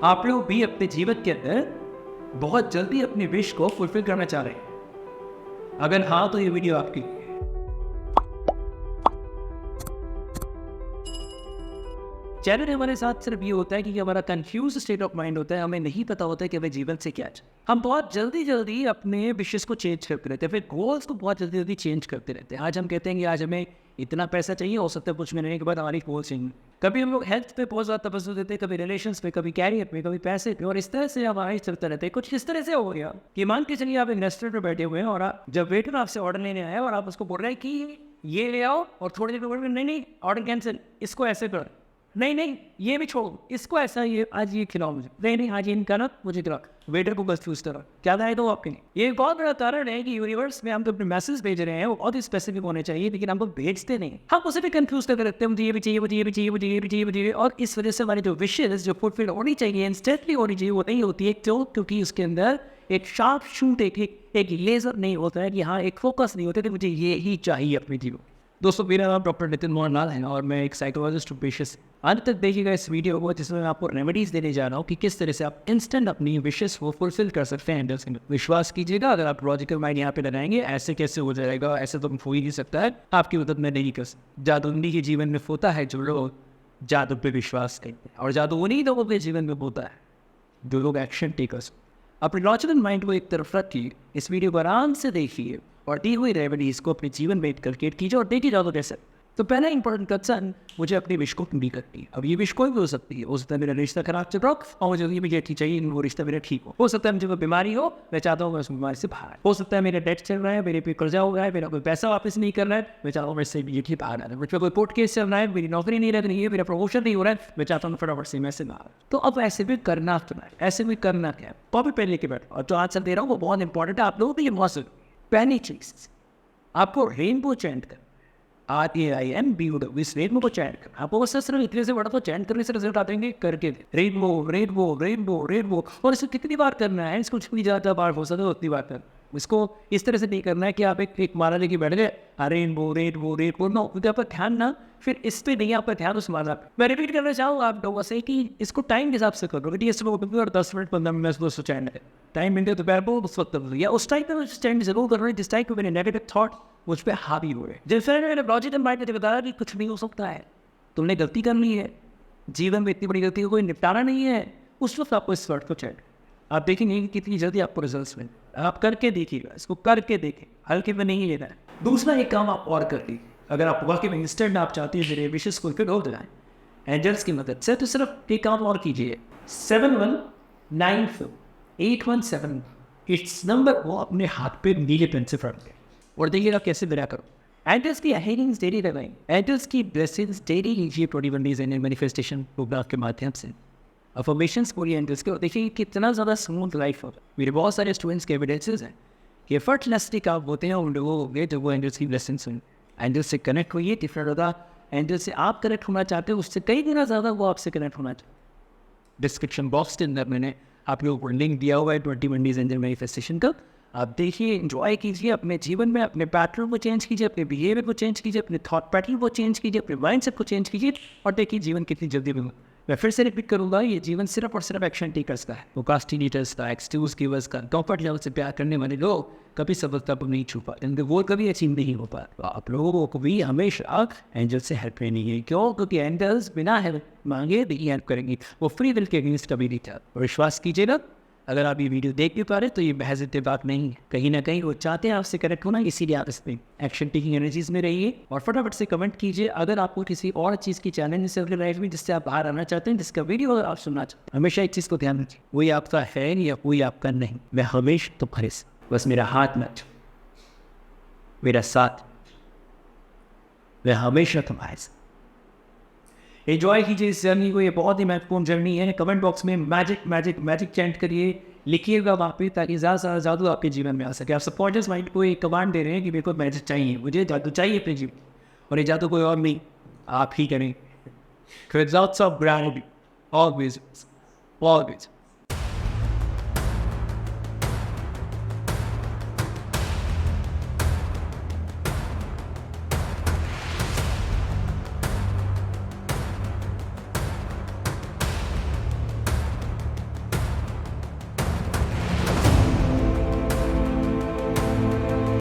आप लोग भी अपने जीवन के अंदर बहुत जल्दी अपनी विश को फुलफिल करना चाह रहे हैं? अगर हाँ तो ये वीडियो आपकी लिए है। चैलेंज हमारे साथ सिर्फ ये होता है कि हमारा कंफ्यूज स्टेट ऑफ माइंड होता है, हमें नहीं पता होता है कि हमें जीवन से क्या चाहिए। हम बहुत जल्दी अपने विशेष को चेंज करते रहते हैं, फिर गोल्स को बहुत जल्दी चेंज करते रहते हैं। आज हम कहते हैं कि आज हमें इतना पैसा चाहिए, हो सकता है कुछ महीने के बाद हमारी गोल चेंज। कभी हम लोग हेल्थ पे बहुत ज़्यादा तवज्जो देते हैं, कभी रिलेशंस पे, कभी कैरियर पे, कभी पैसे पे, और इस तरह से हमारा चलता रहता है। कुछ इस तरह से हो गया कि मान के चलिए आप एक रेस्टोरेंट में बैठे हुए हैं और जब वेटर आपसे ऑर्डर लेने आया और आप उसको बोल रहे हैं कि ये ले आओ, और थोड़ी देर में बोल रहे हैं नहीं ऑर्डर कैंसिल, इसको ऐसे कर, नहीं ये भी छोड़ो, इसको ऐसा ये आज ये खिलाओ मुझे, नहीं आज ये इनका ना मुझे खिलाओ। वेटर को कंफ्यूज करो, क्या है तो आपके लिए। ये एक बहुत बड़ा कारण है कि यूनिवर्स में हम तो अपने मैसेज भेज रहे हैं, वो बहुत ही स्पेसिफिक होने चाहिए, लेकिन हम लोग भेजते नहीं। हम उसे भी कंफ्यूज करके रखते हैं, मुझे ये भी चाहिए, मुझे ये भी चाहिए, मुझे ये भी चाहिए, मुझे ये, और इस वजह से हमारी जो विशेज जो फुलफिल होनी चाहिए, इंस्टेंटली होनी चाहिए, वो नहीं होती है। क्यों? क्योंकि उसके अंदर एक शार्प शूट, एक लेजर नहीं होता है कि हाँ, एक फोकस नहीं होता है कि मुझे ये ही चाहिए अपने जीवन। दोस्तों, मेरा नाम डॉक्टर नितिन मोहन लाल है और मैं एक साइकोलॉजिस्ट हूँ पेशे से। अंत तक देखिएगा इस वीडियो को, जिसमें मैं आपको रेमेडीज देने जा रहा हूँ कि किस तरह से आप इंस्टेंट अपनी विशेस को फुलफिल कर सकते हैं। विश्वास कीजिएगा, अगर आप लॉजिकल माइंड यहाँ पे लगाएंगे, ऐसे कैसे हो जाएगा, ऐसे तो हो ही नहीं सकता है, आपकी मदद में नहीं कर सकता। जादूगरी के जीवन में होता है जो लोग जादू पे विश्वास करते हैं, और जादू उन्हीं लोगों के जीवन में होता है जो लोग एक्शन टेकर्स। अपने लॉजिकल माइंड को एक तरफ रखिए, इस वीडियो को आराम से देखिए और दी हुई रेमेडीज को अपने जीवन में करके कीजिए और देखिए जादू कैसे। तो पहला इंपॉर्टेंट कंसर्न, मुझे अपनी विश को पूरी करनी है। अब ये विश कोई भी हो सकती है, हो सकता है मेरा रिश्ता खराब चल रहा हो और मुझे ये भी चाहिए वो रिश्ता मेरा ठीक हो सकता है मुझे कोई बीमारी हो, मैं चाहता हूँ मैं उस बीमारी से बाहर, हो सकता है मेरा डेट चल रहा है, मेरे पे कर्जा हो गया है, मेरा कोई पैसा वापस नहीं कर रहा है, मैं चाहता हूँ मैं इससे इमीडिएटली बाहर आ रहा है, मुझ पर कोई कोर्ट केस चल रहा है, मेरी नौकरी नहीं लग रही है, मेरा प्रमोशन नहीं हो रहा है, मैं चाहता हूँ फटाफट से मैं से बाहर। तो अब ऐसे भी करना सुना है, ऐसे भी करना क्या है, कॉपी पेन लेके बैठो। और जो आंसर दे रहा हूँ वो बहुत इंपॉर्टेंट है, आप लोगों को ये बहुत जरूरी। पहली चीज, आपको रेनबो चैंट करना, RAINBO, इस रेनबो को चैंट करना। आपको बस सिर्फ इतने से बड़ा तो चैंट करने से रिजल्ट आते हैं, करके रेनबो रेनबो रेनबो रेनबो। और इसको कितनी बार करना है, इसको जितनी ज़्यादा बार हो सके उतनी बार करना। इसको इस तरह से नहीं करना है कि आप एक माला लेके बैठ गए, रेनबो रेनबो रेनबो, नो, क्योंकि आपका ध्यान ना फिर इस पे नहीं, आपका ध्यान उस माला पे। मैं रिपीट करना चाहूँगा आप लोगों से कि इसको टाइम के हिसाब से करो, कि इस और 10 मिनट 15 मिनट दोस्तों चैंट है, टाइम मिलते तो बैठ उस वक्त या उस टाइम पर स्टैंड जरूर कर रहे हैं जिस टाइम पर मेरे नेगेटिव थॉट मुझ पर हावी हुए। जैसे मैंने लॉजिकल माइंड ने बताया कि कुछ नहीं हो सकता है, तुमने गलती करनी है, जीवन में इतनी बड़ी गलती को कोई निपटारा नहीं है, उस वक्त आपको इस वर्ड को चैट, आप देखेंगे कि कितनी जल्दी आपको रिजल्ट्स मिले। आप करके देखिएगा, इसको करके देखें, हल्के में नहीं लेना है। दूसरा एक काम आप और कर लीजिए, अगर आप वाकई में इंस्टेंट आप चाहते हैं मेरे विशेष को फिर हो जाए एंजल्स की मदद से, तो सिर्फ एक काम और कीजिए, 71948117 इस नंबर को अपने हाथ पे नीले पेन से फट गए और देखिए आप कैसे विरा करो। एंजल्स की हेलिंग्स डेली लगाएं, एंजल्स की ब्लेसिंग्स डेली लीजिए 21 डेज एंजल मैनिफेस्टेशन प्रोग्राम के माध्यम से। अफर्मेशंस पूरी एंजल्स के, और देखिए कितना ज़्यादा स्मूथ लाइफ होगा। मेरे बहुत सारे स्टूडेंट्स के एविडेंसेस हैं कि एफर्टलेसली काम होते हैं उन लोगों को जब वो एंजल्स की ब्लेसिंग्स सुन। एंजल से कनेक्ट होइए, डिफरेंट होगा। एंजल से आप कनेक्ट होना चाहते हो, उससे कई गुना ज़्यादा वो आपसे कनेक्ट होना चाहते। डिस्क्रिप्शन बॉक्स के अंदर मैंने आप लोगों को लिंक दिया हुआ है 21 डेज एंजल मैनिफेस्टेशन का। आप देखिए, एंजॉय कीजिए अपने जीवन में, अपने पैटर्न को चेंज कीजिए, अपने बिहेवियर को चेंज कीजिए, अपने थॉट पैटर्न को चेंज कीजिए, अपने माइंडसेट को चेंज कीजिए, और देखिए जीवन कितनी जल्दी मिलेगा। मैं फिर से रिपीट करूँगा, ये जीवन सिर्फ और सिर्फ एक्शन टेकर्स का है, प्रोक्रास्टिनेटर्स का, एक्सक्यूज गिवर्स का, कंफर्ट लेवल से प्यार करने वाले लोग कभी सफलता पर नहीं छू पाते, इनके गोल कभी अचीव नहीं हो पाते। तो आप लोगों को भी हमेशा एंजल से हेल्प लेनी है। क्यों? क्योंकि एंजल्स बिना हेल्प मांगे नहीं हेल्प करेंगी, वो फ्री विल के अगेंस्ट कभी नहीं चाहते। विश्वास कीजिए ना, अगर आप ये वीडियो देख भी पा रहे तो ये बहज़ बात नहीं है, कहीं ना कहीं वो चाहते हैं आपसे कनेक्ट होना, इसीलिए आप इस पर एक्शन टेकिंग एनर्जीज में रहिए। और फटाफट से कमेंट कीजिए अगर आपको किसी और चीज़ की चैलेंज है अपनी लाइफ में जिससे आप बाहर आना चाहते हैं, जिसका वीडियो अगर आप सुनना चाहते हैं। हमेशा एक चीज़ को ध्यान रखिए, कोई आपका है या कोई आपका नहीं, मैं हमेशा तुम्हारे साथ, बस मेरा हाथ न छो, मेरा साथ, मैं हमेशा तुम्हारे साथ। एंजॉय कीजिए इस जर्नी को, ये बहुत ही महत्वपूर्ण जर्नी है। कमेंट बॉक्स में मैजिक मैजिक मैजिक चैंट करिए, लिखिएगा वहाँ पे, ताकि ज़्यादा से ज़्यादा जादू आपके जीवन में आ सके। आप सबकॉन्शियस माइंड को एक कमांड दे रहे हैं कि मेरे को मैजिक चाहिए, मुझे जादू चाहिए अपने जीवन, और ये जादू कोई और नहीं, आप ही करें। Results of gravity always